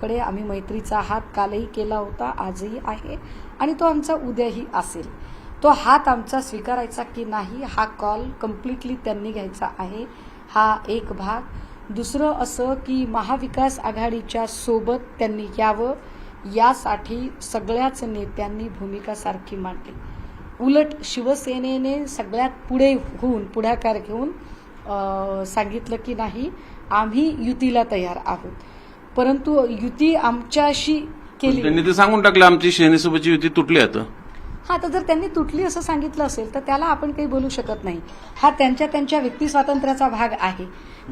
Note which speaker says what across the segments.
Speaker 1: कडे आम्ही मैत्रीचा हात कालही केला होता, आजही आहे आणि तो आमचा उद्याही असेल. तो हात आमचा स्वीकारायचा की नाही हा कॉल कम्प्लिटली त्यांनी घ्यायचा आहे. हा एक भाग. दुसरं असं की महाविकास आघाडीच्या सोबत त्यांनी यावं यासाठी सगळ्याच नेत्यांनी भूमिका सारखी मांडली. उलट शिवसेनेने सगळ्यात पुढे होऊन पुढाकार घेऊन सांगितलं की नाही आम्ही युतीला तयार आहोत, परंतु युती आमच्याशी केली.
Speaker 2: त्यांनी ते सांगून टाकलं आमची सेनेसोबतची युती तुटली आता.
Speaker 1: हा, तर जर त्यांनी तुटली असं सांगितलं असेल तर त्याला आपण काही बोलू शकत नाही. हा त्यांच्या व्यक्ती स्वातंत्र्याचा भाग आहे.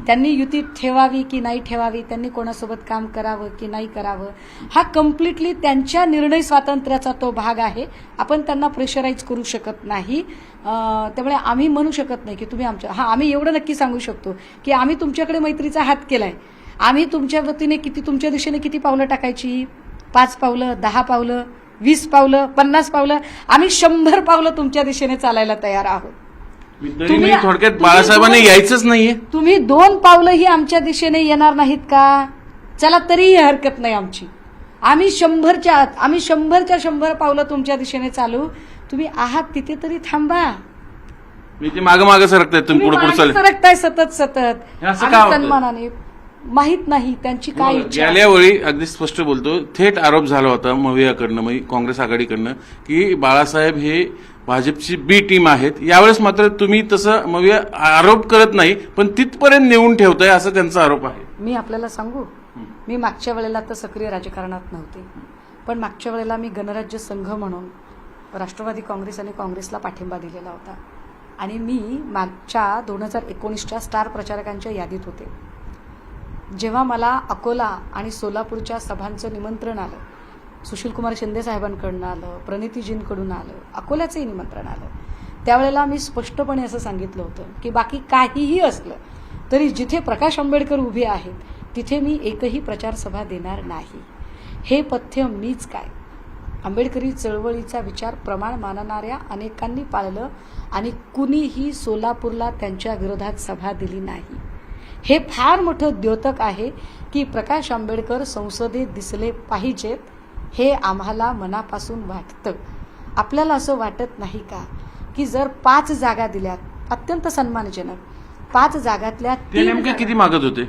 Speaker 1: त्यांनी युती ठेवावी की नाही ठेवावी, त्यांनी कोणासोबत काम करावं की नाही करावं, हा कम्प्लिटली त्यांच्या निर्णय स्वातंत्र्याचा तो भाग आहे. आपण त्यांना प्रेशराईज करू शकत नाही. त्यामुळे आम्ही म्हणू शकत नाही की तुम्ही आमच्या आम्ही एवढं नक्की सांगू शकतो की आम्ही तुमच्याकडे मैत्रीचा हात केलाय. आम्ही तुमच्या वतीने तुमच्या दिशेने किती पावलं टाकायची, 5 पावलं, 10 पावलं, 20 पावलं, 50 पावलं, आम्ही 100 पावलं तुमच्या दिशेने चालायला तयार आहोत.
Speaker 2: थोडक्यात बाळासाहेबांनी यायचंच नाहीये.
Speaker 1: तुम्ही 2 पावलंही आमच्या दिशेने येणार नाहीत का? चला तरीही हरकत नाही आमची. आम्ही 100च्या 100 पावलं तुमच्या दिशेने चालू. तुम्ही आहात तिथे तरी थांबा.
Speaker 2: मी ते मागे सरकताय, तुम्ही पुढे
Speaker 1: सरकताय सतत. सन्मानाने माहित नाही त्यांची काय इच्छा.
Speaker 2: गेल्या वेळी अगदी स्पष्ट बोलतो, थेट आरोप झाला होता मवियाकडनं, म्हणजे काँग्रेस आघाडीकडनं, की बाळासाहेब हे भाजपची बी टीम आहेत. यावेळेस मात्र तुम्ही तसं मविया आरोप करत नाही, पण तिथपर्यंत नेऊन ठेवताय असा त्यांचा आरोप आहे.
Speaker 1: मी आपल्याला सांगू, मी मागच्या वेळेला तर सक्रिय राजकारणात नव्हते, पण मागच्या वेळेला मी गणराज्य संघ म्हणून राष्ट्रवादी काँग्रेस आणि काँग्रेसला पाठिंबा दिलेला होता आणि मी मागच्या 2019च्या स्टार प्रचारकांच्या यादीत होते. जेव्हा मला अकोला आणि सोलापूरच्या सभांचं निमंत्रण आलं, सुशीलकुमार शिंदे साहेबांकडून आलं, प्रणितीजींकडून आलं, अकोल्याचंही निमंत्रण आलं, त्यावेळेला मी स्पष्टपणे असं सांगितलं होतं की बाकी काहीही असलं तरी जिथे प्रकाश आंबेडकर उभे आहेत तिथे मी एकही प्रचार सभा देणार नाही. हे पथ्य मीच काय, आंबेडकरी चळवळीचा विचार प्रमाण मानणाऱ्या अनेकांनी पाळलं आणि कुणीही सोलापूरला त्यांच्या विरोधात सभा दिली नाही. हे फार मोठं द्योतक आहे की प्रकाश आंबेडकर संसदेत दिसले पाहिजेत, हे आम्हाला मनापासून वाटतं. आपल्याला असं वाटत नाही का की जर 5 जागा दिल्यात, अत्यंत सन्मानजनक, 5 जागातल्या 3
Speaker 2: नेमके किती मागत होते?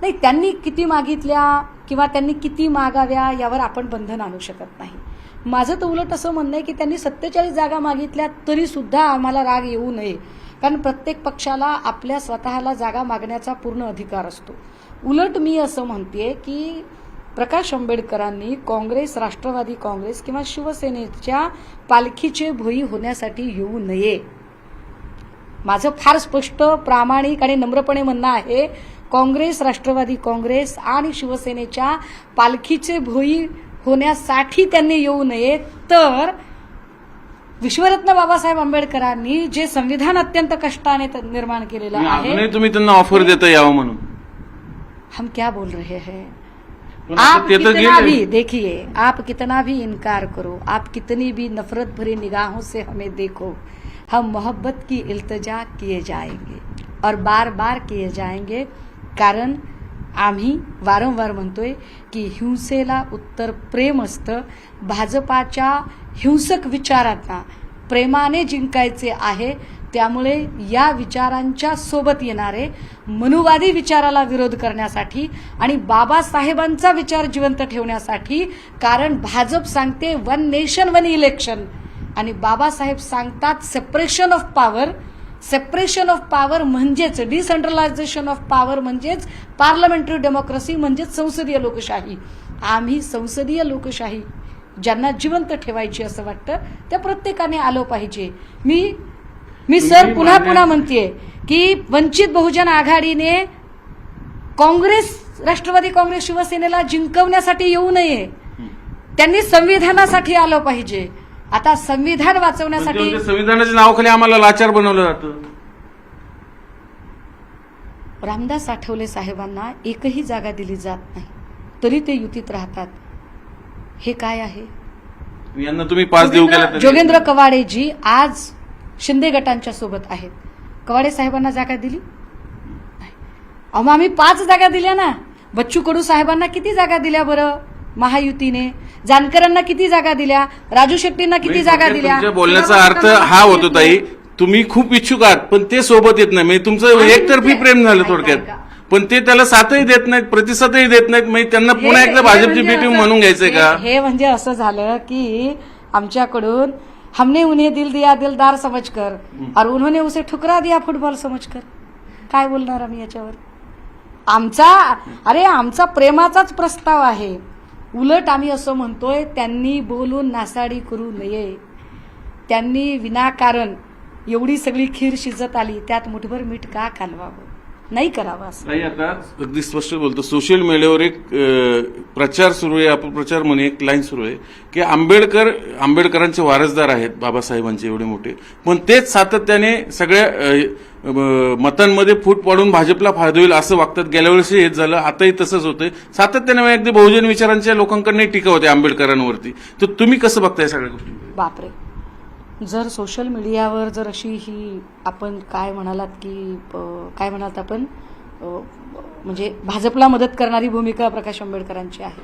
Speaker 1: नाही, त्यांनी किती मागितल्या किंवा त्यांनी किती मागाव्या यावर आपण बंधन आणू शकत नाही. माझं तर उलट असं म्हणणं आहे की त्यांनी 47 जागा मागितल्या तरी सुद्धा आम्हाला राग येऊ नये, कारण प्रत्येक पक्षाला आपल्या स्वतःला जागा मागण्याचा पूर्ण अधिकार असतो. उलट मी असं म्हणते की प्रकाश आंबेडकरांनी काँग्रेस, राष्ट्रवादी काँग्रेस किंवा शिवसेनेच्या पालखीचे भोई होण्यासाठी येऊ नये. माझं फार स्पष्ट, प्रामाणिक आणि नम्रपणे म्हणणं आहे, काँग्रेस, राष्ट्रवादी काँग्रेस आणि शिवसेनेच्या पालखीचे भोई होण्यासाठी त्यांनी येऊ नये, तर विश्वरत्न बाबासाहेब आंबेडकरांनी जे संविधान अत्यंत कष्टाने निर्माण केलेलं आहे,
Speaker 2: तुम्ही त्यांना ऑफर देता यावं म्हणून.
Speaker 1: हम क्या बोल रहे हैं? आप कितना भी देखिए, आप कितना भी इनकार करो, आप कितनी भी नफरत भरी निगाहों से हमें देखो, हम मोहब्बत की इल्तिजा किए जाएंगे और बार बार किए जाएंगे. कारण आम्ही वारंवार म्हणतोय की हिंसेला उत्तर प्रेम असतं. भाजपाच्या हिंसक विचारांना प्रेमाने जिंकायचे आहे. त्यामुळे या विचारांच्या सोबत येणारे मनुवादी विचाराला विरोध करण्यासाठी आणि बाबासाहेबांचा विचार जिवंत ठेवण्यासाठी, कारण भाजप सांगते 1 नेशन 1 इलेक्शन आणि बाबासाहेब सांगतात separation of power. Separation of power म्हणजेच डिसेंट्रलायझेशन ऑफ पॉवर, म्हणजेच पार्लमेंटरी डेमोक्रेसी, म्हणजेच संसदीय लोकशाही. आम्ही संसदीय लोकशाही ज्यांना जिवंत ठेवायची असं वाटतं त्या प्रत्येकाने आलं पाहिजे. मी सर पुन्हा म्हणतेय की वंचित बहुजन आघाडीने काँग्रेस, राष्ट्रवादी काँग्रेस, शिवसेनेला जिंकवण्यासाठी येऊ नये, त्यांनी संविधानासाठी आलं पाहिजे. आता संविधान वाचवण्यासाठी
Speaker 2: संविधानाच्या नावाखाली आम्हाला लाचार बनवलं जातं.
Speaker 1: रामदास आठवले साहेबांना एकही जागा दिली जात नाही तरी ते युतीत राहतात. हे काय आहे?
Speaker 2: यांना तुम्ही 5 देऊ केला.
Speaker 1: जोगेंद्र कवाडेजी आज शिंदे गटांच्या सोबत आहेत. कवाडे साहेबांना जागा दिली? आम्ही 5 जागा दिल्या ना. बच्चू कडू साहेबांना किती जागा दिल्या बरं महायुतीने? जानकरांना किती जागा दिल्या? राजू शेट्टींना किती जागा दिल्या?
Speaker 2: तुमच्या बोलण्याचा अर्थ हा होतो ताई, तुम्ही खूप इच्छुक आहात पण ते सोबत येत नाही, म्हणजे तुमचं एकतर्फी प्रेम झालं थोडक्यात. पण ते त्याला साथही देत नाहीत, प्रतिसादही देत नाहीत, म्हणजे त्यांना पुन्हा एकदा भाजपची बी टीम म्हणून घ्यायचंय का?
Speaker 1: हे म्हणजे असं झालं की आमच्याकडून हमने उन्हें दिल दिया दिलदार समझकर और उन्होंने उसे ठुकरा दिया फुटबॉल समझकर. काय बोलणार आम्ही याच्यावर? आमचा प्रेमाचाच प्रस्ताव आहे. उलट आम्ही असं म्हणतोय, त्यांनी बोलून नासाडी करू नये. त्यांनी विनाकारण एवढी सगळी खीर शिजत आली, त्यात मुठभर मीठ का कालवावं? नाही करावं असं.
Speaker 2: नाही, आता अगदी स्पष्ट बोलतो, सोशल मीडियावर एक प्रचार सुरू आहे, अपप्रचार म्हणून एक लाईन सुरू आहे की आंबेडकरांचे वारसदार आहेत बाबासाहेबांचे एवढे मोठे, पण तेच सातत्याने सगळ्या मतांमध्ये फूट पाडून भाजपला फायदा होईल असं वागतात. गेल्या वर्षी हेच झालं, आताही तसंच होतंय. सातत्याने अगदी बहुजन विचारांच्या लोकांकडे टीका होते आंबेडकरांवरती. तर तुम्ही कसं बघताय सगळ्या गोष्टी?
Speaker 1: बापरे, जर सोशल मीडियावर जर अशी ही आपण काय म्हणालात की काय म्हणालात आपण म्हणजे भाजपला मदत करणारी भूमिका प्रकाश आंबेडकरांची आहे,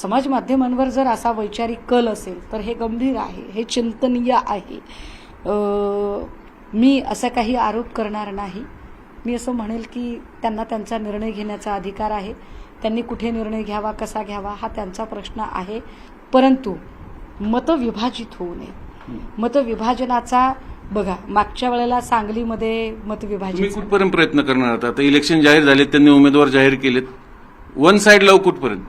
Speaker 1: समाज माध्यमांवर जर असा वैचारिक कल असेल तर हे गंभीर आहे, हे चिंतनीय आहे. मी असा काही आरोप करणार नाही. मी असं म्हणेल की त्यांना त्यांचा निर्णय घेण्याचा अधिकार आहे. त्यांनी कुठे निर्णय घ्यावा, कसा घ्यावा हा त्यांचा प्रश्न आहे. परंतु मतविभाजित होऊ नये. मतविभाजनाचा बघा, मागच्या वेळेला सांगलीमध्ये मतविभाजन
Speaker 2: तुम्ही कुठपर्यंत प्रयत्न करणार आहात? आता इलेक्शन जाहीर झाले, त्यांनी उमेदवार जाहीर केलेत, वन साइड लव कुठपर्यंत?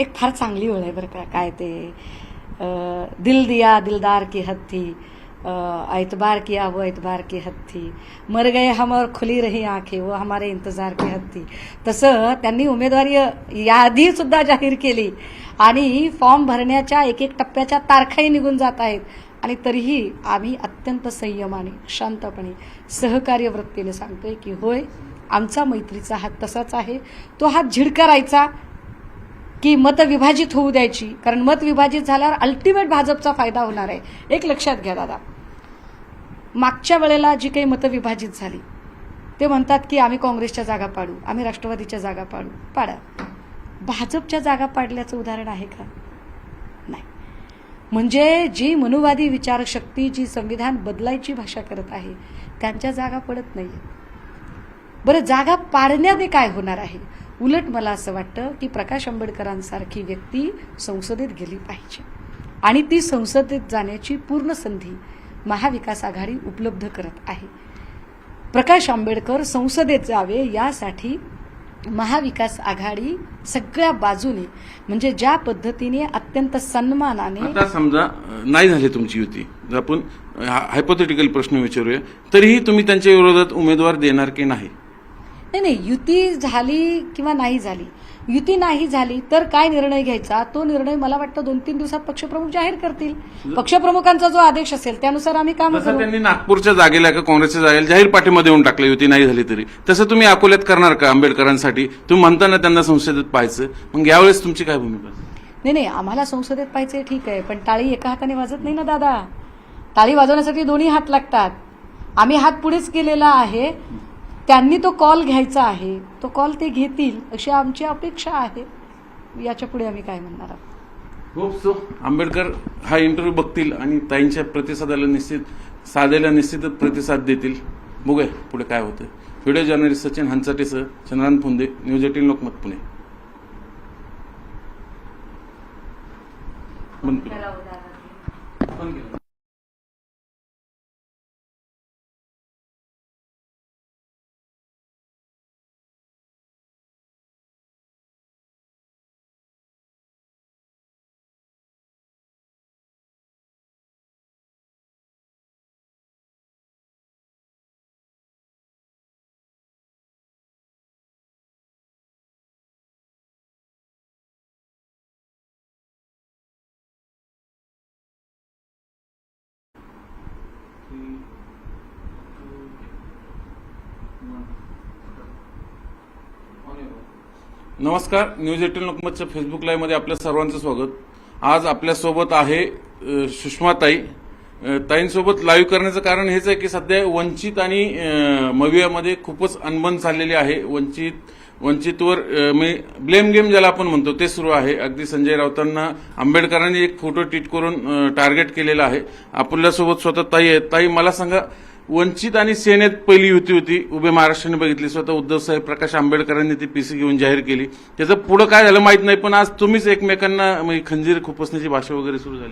Speaker 1: एक फार चांगली वेळ आहे बरं का. काय ते दिल दिया दिलदार की हद थी, एतबार किया वो एतबार की हद थी, मर गए हम और खुली रही आंखें वो हमारे इंतजार की हद थी. तसं त्यांनी उमेदवारी यादी सुद्धा जाहीर केली आणि फॉर्म भरण्याच्या एक एक टप्प्याच्या तारखाही निघून जात आहेत. आणि तरीही आम्ही अत्यंत संयमाने, शांतपणे, सहकार्य वृत्तीने सांगतोय की होय, आमचा मैत्रीचा हात तसाच आहे. तो हात झिडकारायचा की मत विभाजित होऊ द्यायची, कारण मत विभाजित झाल्यावर अल्टिमेट भाजपचा फायदा होणार आहे. एक लक्षात घ्या दादा, मागच्या वेळेला जी काही मतं विभाजित झाली ते म्हणतात की आम्ही काँग्रेसच्या जागा पाडू, आम्ही राष्ट्रवादीच्या जागा पाडू. पाडा. भाजपच्या जागा पाडल्याचं उदाहरण आहे का? नाही. म्हणजे जी मनुवादी विचारशक्ती, जी संविधान बदलायची भाषा करत आहे, त्यांच्या जागा पडत नाही. बरं, जागा पाडण्याने काय होणार आहे? उलट मला असं वाटतं की प्रकाश आंबेडकरांसारखी व्यक्ती संसदेत गेली पाहिजे आणि ती संसदेत जाण्याची पूर्ण संधी महाविकास आघाडी उपलब्ध करत आहे. प्रकाश आंबेडकर संसदेत जावे यासाठी महाविकास आघाडी सगळ्या बाजूने, म्हणजे ज्या पद्धतीने अत्यंत सन्मानाने.
Speaker 2: आता समजा नाही झाली तुमची युती, आपण हायपोथेटिकल प्रश्न विचारूया, तरीही तुम्ही त्यांच्या विरोधात उमेदवार देणार की नाही?
Speaker 1: नाही, युती झाली किंवा नाही झाली, युती नाही झाली तर काय निर्णय घ्यायचा, तो निर्णय मला वाटतं 2-3 दिवसात पक्षप्रमुख जाहीर करतील. पक्षप्रमुखांचा जो आदेश असेल त्यानुसार आम्ही काम करू.
Speaker 2: त्यांनी नागपूरच्या जागेला का काँग्रेसच्या जागेला जाहीर पाठिंबा देऊन टाकला युती नाही झाली तरी, तसं तुम्ही अकोल्यात करणार का आंबेडकरांसाठी? तुम्ही म्हणताना त्यांना संसदेत पाहायचं, मग यावेळेस तुमची काय भूमिका?
Speaker 1: नाही, आम्हाला संसदेत पाहिजे ठीक आहे, पण टाळी एका हाताने वाजत नाही ना दादा. टाळी वाजवण्यासाठी दोन्ही हात लागतात. आम्ही हात पुढेच केलेला आहे, त्यांनी तो कॉल घ्यायचा आहे, तो कॉल ते घेतील अशी आमची अपेक्षा आहे. याच्या पुढे आम्ही काय म्हणणार आहोत?
Speaker 2: होप सो आंबेडकर हा इंटरव्ह्यू बघतील आणि ताईंच्या प्रतिसादाला साधेला निश्चितच प्रतिसाद देतील. बघूया पुढे काय होतं. व्हिडिओ जर्नलिस्ट सचिन हंचाटेसह चंद्रान फुंदे, न्यूज 18 लोकमत, पुणे. नमस्कार, न्यूज 18 लोकमतच्या फेसबुक लाईव्ह मध्ये आपल्या सर्वांचं स्वागत. आज आपल्यासोबत आहे सुषमाताई, ताईंसोबत लाईव्ह करण्याचं कारण हेच आहे की सध्या वंचित आणि मवियामध्ये खूपच अनबन चाललेली आहे. वंचितवर ब्लेम गेम ज्याला आपण म्हणतो ते सुरू आहे. अगदी संजय राऊतांना आंबेडकरांनी एक फोटो ट्विट करून टार्गेट केलेला आहे. आपल्यासोबत स्वतः ताई आहेत. ताई, मला सांगा, वंचित आणि सेनेत पहिली युती होती, उभे महाराष्ट्राने बघितली. स्वतः उद्धव साहेब प्रकाश आंबेडकरांनी ती पीसी घेऊन जाहीर केली. त्याचं पुढं काय झालं माहित नाही, पण आज तुम्हीच एकमेकांना खंजीर खुपसण्याची भाषा वगैरे सुरू झाली.